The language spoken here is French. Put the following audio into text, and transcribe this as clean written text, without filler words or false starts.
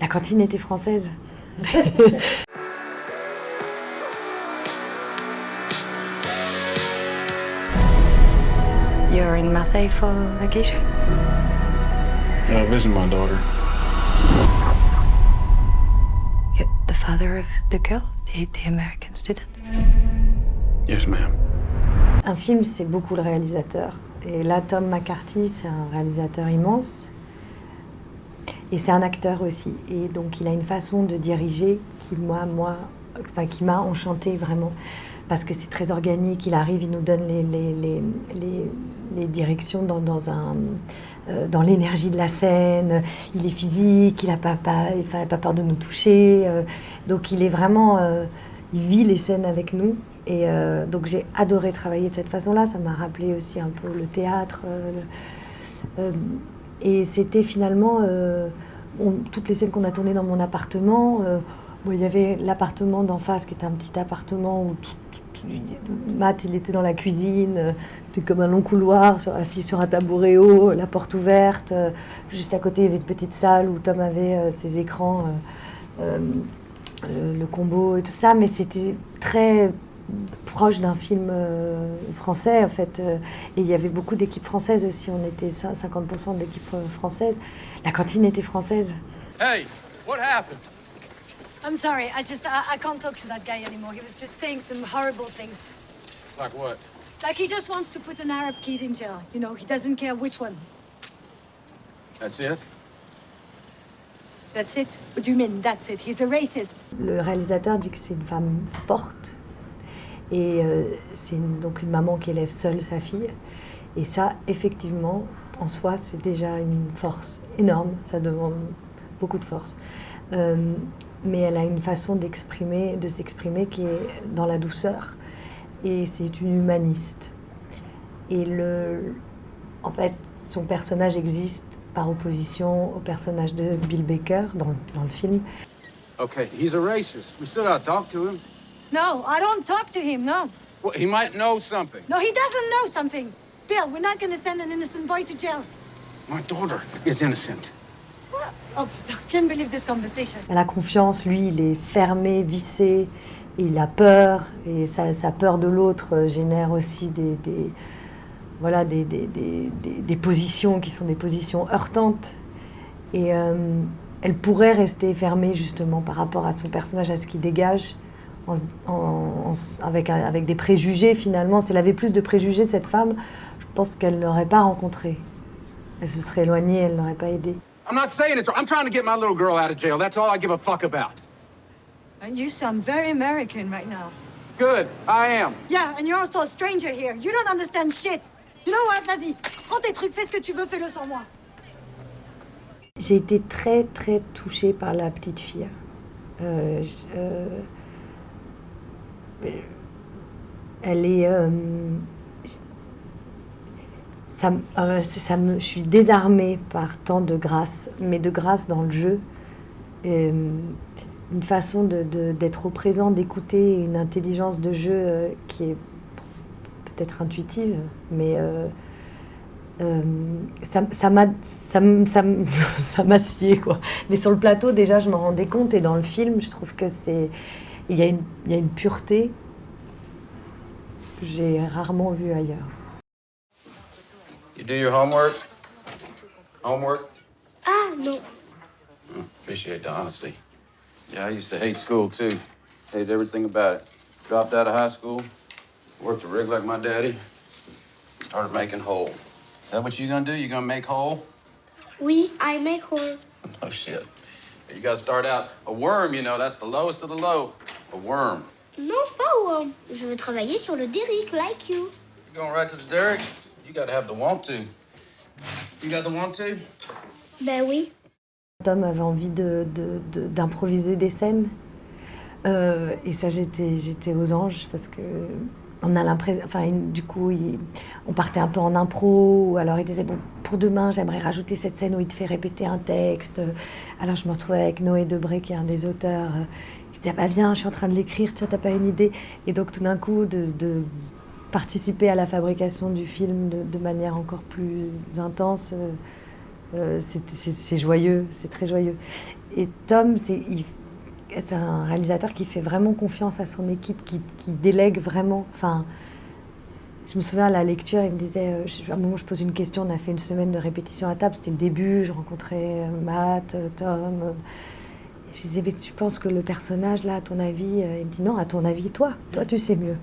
La cantine était française. You're in Marseille for vacation? Visiting my daughter. You're the father of the girl, the American student? Yes, ma'am. Un film, c'est beaucoup le réalisateur. Et là, Tom McCarthy, c'est un réalisateur immense. Et c'est un acteur aussi. Et donc, il a une façon de diriger qui m'a enchantée vraiment. Parce que c'est très organique. Il arrive, il nous donne les directions dans l'énergie de la scène. Il est physique, il n'a pas peur de nous toucher. Donc, il est vraiment... il vit les scènes avec nous. Et donc, j'ai adoré travailler de cette façon-là. Ça m'a rappelé aussi un peu le théâtre. Et c'était finalement... toutes les scènes qu'on a tournées dans mon appartement, il y avait l'appartement d'en face qui était un petit appartement où Matt, il était dans la cuisine, c'était comme un long couloir, assis sur un tabouret haut, la porte ouverte. Juste à côté, il y avait une petite salle où Tom avait ses écrans, le combo et tout ça, mais c'était très proche d'un film français en fait, et il y avait beaucoup d'équipes françaises aussi, on était 50% d'équipes françaises. La cantine était française. Hey, what happened? I'm sorry, I can't talk to that guy anymore. He was just saying some horrible things. Like what? Like he just wants to put an Arab kid in jail. You know, he doesn't care which one. That's it? That's it? What do you mean, that's it? He's a racist. Le réalisateur dit que c'est une femme forte. Et c'est donc une maman qui élève seule sa fille. Et ça, effectivement, en soi, c'est déjà une force énorme. Ça demande beaucoup de force. Mais elle a une façon de s'exprimer qui est dans la douceur. Et c'est une humaniste. Et en fait, son personnage existe par opposition au personnage de Bill Baker dans le film. Okay, he's a racist. We still gotta talk to him. No, I don't talk to him, no. Well, he might know something. No, he doesn't know something. Bill, we're not gonna send an innocent boy to jail. My daughter is innocent. Oh, putain, I can't believe this conversation. Elle a confiance, lui, il est fermé, vissé, et il a peur, et sa peur de l'autre génère aussi des positions qui sont des positions heurtantes. Et elle pourrait rester fermée justement par rapport à son personnage, à ce qu'il dégage, avec des préjugés finalement. Si elle avait plus de préjugés, cette femme, je pense qu'elle ne l'aurait pas rencontrée. Elle se serait éloignée, elle ne l'aurait pas aidée. I'm not saying it's wrong. I'm trying to get my little girl out of jail. That's all I give a fuck about. And you sound very American right now. Good, I am. Yeah, and you're also a stranger here. You don't understand shit. You know what? Vas-y, prends tes trucs, fais ce que tu veux, fais-le sans moi. J'ai été très, très touchée par la petite fille. Elle est... je suis désarmée par tant de grâce, mais de grâce dans le jeu. Une façon d'être au présent, d'écouter, une intelligence de jeu qui est peut-être intuitive, mais ça m'a scié, quoi. Mais sur le plateau, déjà, je m'en rendais compte, et dans le film, je trouve que il y a une pureté que j'ai rarement vue ailleurs. You do your homework? Homework? Ah, non. Appreciate the honesty. Yeah, I used to hate school, too. Hated everything about it. Dropped out of high school, worked a rig like my daddy, started making whole. Is that what you gonna do? You gonna make whole? Oui, I make whole. Oh, shit. You gotta start out a worm, you know, that's the lowest of the low. A worm. Non, pas worm. Je veux travailler sur le derrick, like you. You going right to the derrick? You gotta have the want to. You got the want to? Ben oui. Tom avait envie d'improviser des scènes. Et ça, j'étais aux anges parce que on a l'impression, enfin, du coup, on partait un peu en impro, ou alors il disait, bon, pour demain, j'aimerais rajouter cette scène où il te fait répéter un texte. Alors je me retrouvais avec Noé Debré, qui est un des auteurs. Il disait, ah bah viens, je suis en train de l'écrire, tiens, t'as pas une idée? Et donc tout d'un coup, de participer à la fabrication du film de manière encore plus intense, C'est joyeux, c'est très joyeux. Et Tom, c'est un réalisateur qui fait vraiment confiance à son équipe, qui délègue vraiment. Enfin, je me souviens à la lecture, il me disait, à un moment je pose une question, on a fait une semaine de répétition à table, c'était le début, je rencontrais Matt, Tom. Je disais, mais tu penses que le personnage là, à ton avis, il me dit non, à ton avis, toi tu sais mieux.